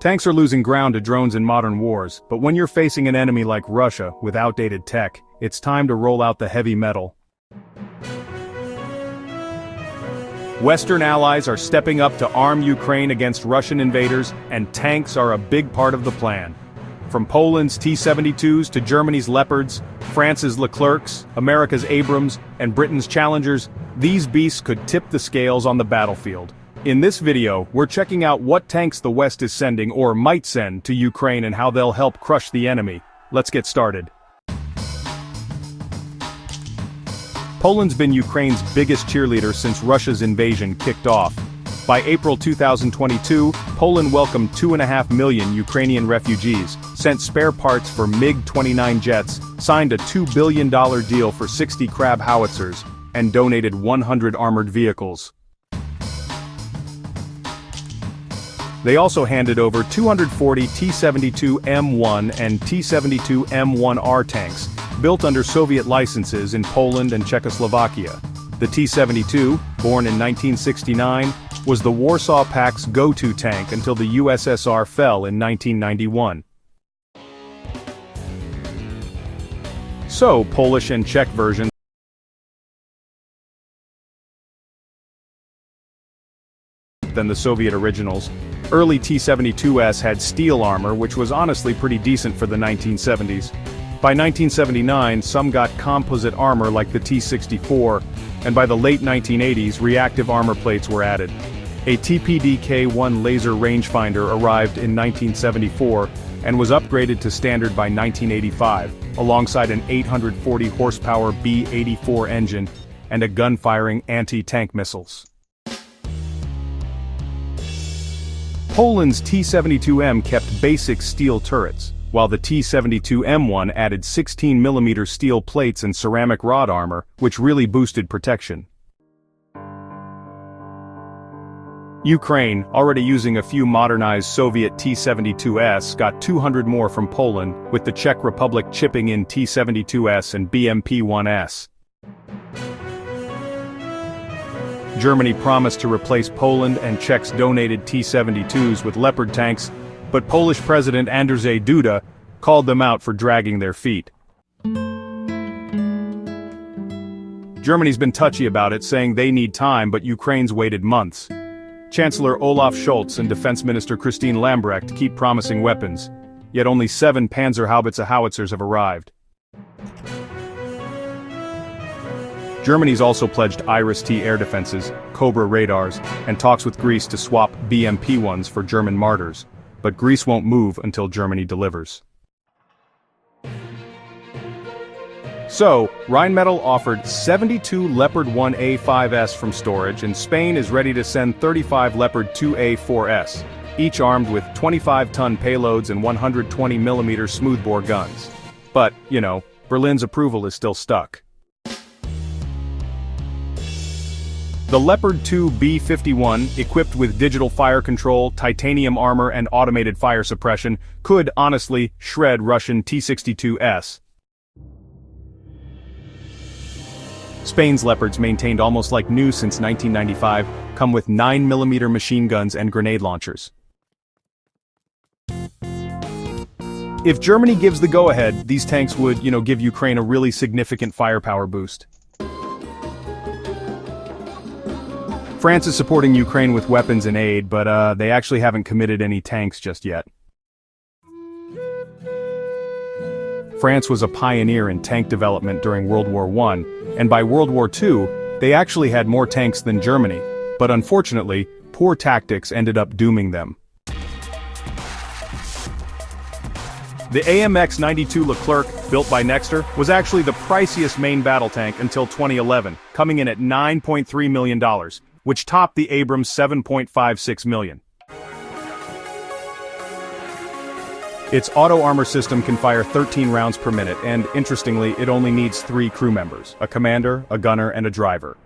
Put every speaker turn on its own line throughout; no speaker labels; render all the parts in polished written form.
Tanks are losing ground to drones in modern wars, but when you're facing an enemy like Russia with outdated tech, it's time to roll out the heavy metal. Western allies are stepping up to arm Ukraine against Russian invaders, and tanks are a big part of the plan. From Poland's T-72s to Germany's Leopards, France's Leclercs, America's Abrams, and Britain's Challengers, these beasts could tip the scales on the battlefield. In this video, we're checking out what tanks the West is sending or might send to Ukraine and how they'll help crush the enemy. Let's get started. Poland's been Ukraine's biggest cheerleader since Russia's invasion kicked off. By April 2022, Poland welcomed 2.5 million Ukrainian refugees, sent spare parts for MiG-29 jets, signed a $2 billion deal for 60 Crab howitzers, and donated 100 armored vehicles. They also handed over 240 T-72M1 and T-72M1R tanks, built under Soviet licenses in Poland and Czechoslovakia. The T-72, born in 1969, was the Warsaw Pact's go-to tank until the USSR fell in 1991. So, Polish and Czech versions than the Soviet originals. Early T-72s had steel armor, which was honestly pretty decent for the 1970s. By 1979, some got composite armor like the T-64, and by the late 1980s, reactive armor plates were added. A TPD-K1 laser rangefinder arrived in 1974 and was upgraded to standard by 1985, alongside an 840 horsepower B-84 engine and a gun-firing anti-tank missiles. Poland's T-72M kept basic steel turrets, while the T-72M1 added 16mm steel plates and ceramic rod armor, which really boosted protection. Ukraine, already using a few modernized Soviet T-72s, got 200 more from Poland, with the Czech Republic chipping in T-72s and BMP-1s. Germany promised to replace Poland and Czech's donated T-72s with Leopard tanks, but Polish President Andrzej Duda called them out for dragging their feet. Germany's been touchy about it, saying they need time, but Ukraine's waited months. Chancellor Olaf Scholz and Defense Minister Christine Lambrecht keep promising weapons, yet only 7 Panzerhaubitze howitzers have arrived. Germany's also pledged Iris-T air defenses, Cobra radars, and talks with Greece to swap BMP-1s for German Martyrs, but Greece won't move until Germany delivers. So, Rheinmetall offered 72 Leopard 1A5S from storage, and Spain is ready to send 35 Leopard 2A4S, each armed with 25-ton payloads and 120mm smoothbore guns. But, you know, Berlin's approval is still stuck. The Leopard 2 B-51, equipped with digital fire control, titanium armor and automated fire suppression, could honestly shred Russian T-62s. Spain's Leopards, maintained almost like new since 1995, come with 9mm machine guns and grenade launchers. If Germany gives the go-ahead, these tanks would, give Ukraine a really significant firepower boost. France is supporting Ukraine with weapons and aid, but they actually haven't committed any tanks just yet. France was a pioneer in tank development during World War I, and by World War II, they actually had more tanks than Germany, but unfortunately, poor tactics ended up dooming them. The AMX-92 Leclerc, built by Nexter, was actually the priciest main battle tank until 2011, coming in at $9.3 million. Which topped the Abrams' $7.56 million. Its auto-armor system can fire 13 rounds per minute, and, interestingly, it only needs 3 crew members, a commander, a gunner, and a driver.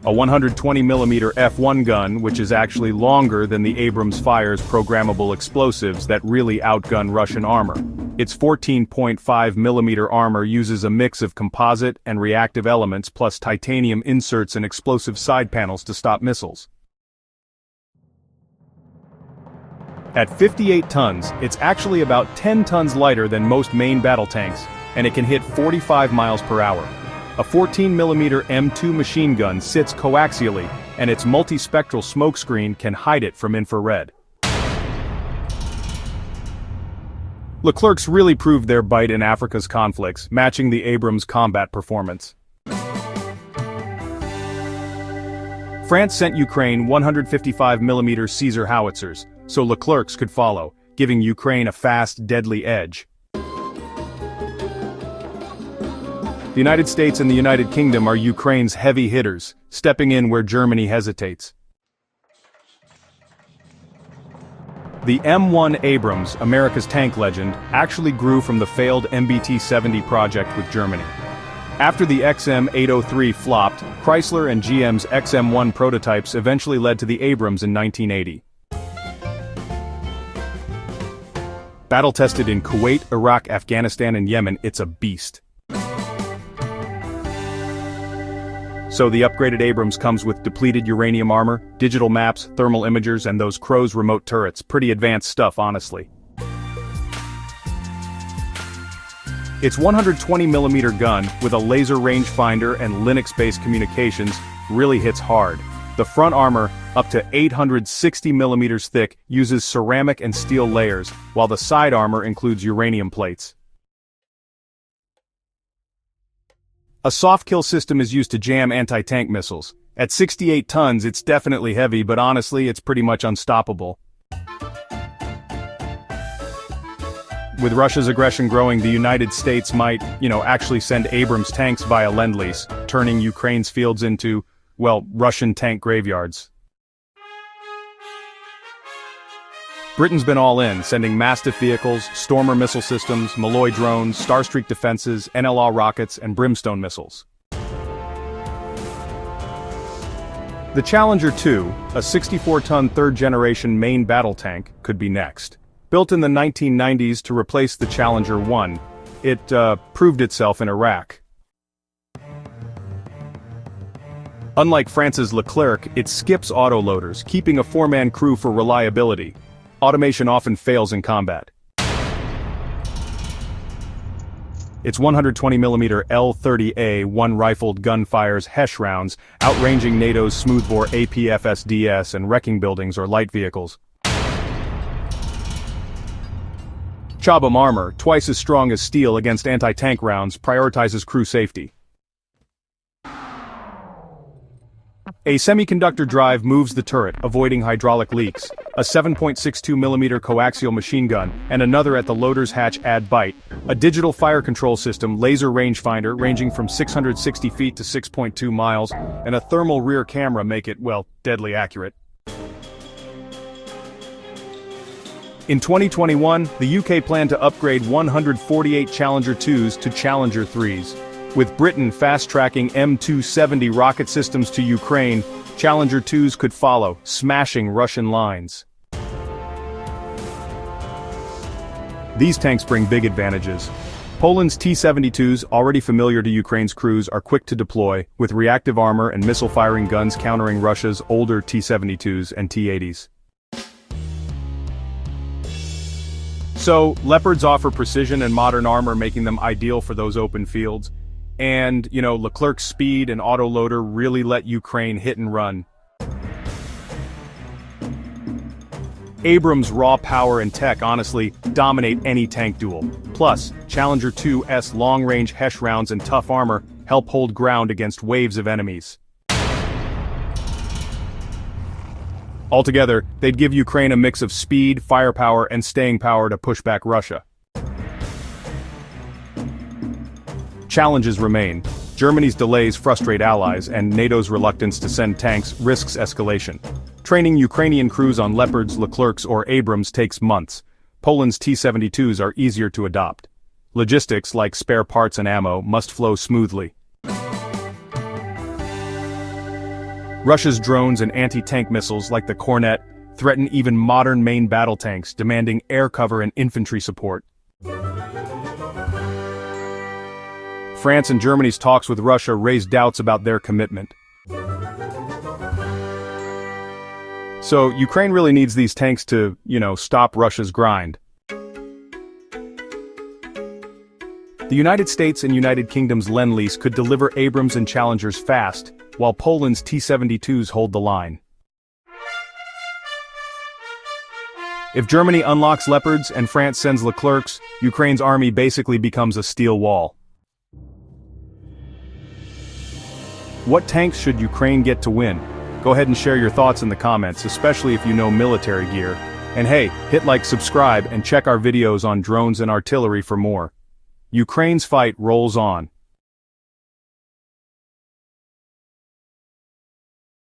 A 120mm F1 gun, which is actually longer than the Abrams fires programmable explosives that really outgun Russian armor. Its 14.5mm armor uses a mix of composite and reactive elements plus titanium inserts and explosive side panels to stop missiles. At 58 tons, it's actually about 10 tons lighter than most main battle tanks, and it can hit 45 miles per hour. A 14mm M2 machine gun sits coaxially, and its multispectral smokescreen can hide it from infrared. Leclercs really proved their bite in Africa's conflicts, matching the Abrams combat performance. France sent Ukraine 155mm Caesar howitzers, so Leclercs could follow, giving Ukraine a fast, deadly edge. The United States and the United Kingdom are Ukraine's heavy hitters, stepping in where Germany hesitates. The M1 Abrams, America's tank legend, actually grew from the failed MBT-70 project with Germany. After the XM803 flopped, Chrysler and GM's XM1 prototypes eventually led to the Abrams in 1980. Battle-tested in Kuwait, Iraq, Afghanistan, and Yemen, it's a beast. So the upgraded Abrams comes with depleted uranium armor, digital maps, thermal imagers, and those Crow's remote turrets. Pretty advanced stuff, honestly. Its 120mm gun, with a laser rangefinder and Linux-based communications, really hits hard. The front armor, up to 860mm thick, uses ceramic and steel layers, while the side armor includes uranium plates. A soft-kill system is used to jam anti-tank missiles. At 68 tons, it's definitely heavy, but honestly, it's pretty much unstoppable. With Russia's aggression growing, the United States might, actually send Abrams tanks via Lend-Lease, turning Ukraine's fields into, Russian tank graveyards. Britain's been all in, sending Mastiff vehicles, Stormer missile systems, Malloy drones, Starstreak defenses, NLR rockets, and Brimstone missiles. The Challenger 2, a 64-ton third-generation main battle tank, could be next. Built in the 1990s to replace the Challenger 1, it proved itself in Iraq. Unlike France's Leclerc, it skips autoloaders, keeping a four-man crew for reliability. Automation often fails in combat. Its 120mm L-30A one-rifled gun fires Hesh rounds, outranging NATO's smoothbore APFSDS and wrecking buildings or light vehicles. Chobham armor, twice as strong as steel against anti-tank rounds, prioritizes crew safety. A semiconductor drive moves the turret, avoiding hydraulic leaks. A 7.62mm coaxial machine gun, and another at the loader's hatch add bite. A digital fire control system, laser rangefinder ranging from 660 feet to 6.2 miles, and a thermal rear camera make it, deadly accurate. In 2021, the UK planned to upgrade 148 Challenger 2s to Challenger 3s. With Britain fast-tracking M270 rocket systems to Ukraine, Challenger 2s could follow, smashing Russian lines. These tanks bring big advantages. Poland's T-72s, already familiar to Ukraine's crews, are quick to deploy, with reactive armor and missile-firing guns countering Russia's older T-72s and T-80s. So, Leopards offer precision and modern armor, making them ideal for those open fields. And, Leclerc's speed and autoloader really let Ukraine hit and run. Abrams' raw power and tech honestly dominate any tank duel. Plus, Challenger 2's long-range Hesh rounds and tough armor help hold ground against waves of enemies. Altogether, they'd give Ukraine a mix of speed, firepower, and staying power to push back Russia. Challenges remain. Germany's delays frustrate allies, and NATO's reluctance to send tanks risks escalation. Training Ukrainian crews on Leopards, Leclercs, or Abrams takes months. Poland's T-72s are easier to adopt. Logistics, like spare parts and ammo, must flow smoothly. Russia's drones and anti-tank missiles, like the Kornet, threaten even modern main battle tanks, demanding air cover and infantry support. France and Germany's talks with Russia raise doubts about their commitment. So Ukraine really needs these tanks to, stop Russia's grind. The United States and United Kingdom's Lend-Lease could deliver Abrams and Challengers fast, while Poland's T-72s hold the line. If Germany unlocks Leopards and France sends Leclercs, Ukraine's army basically becomes a steel wall. What tanks should Ukraine get to win? Go ahead and share your thoughts in the comments, especially if you know military gear. And hey, hit like, subscribe, and check our videos on drones and artillery for more. Ukraine's fight rolls on.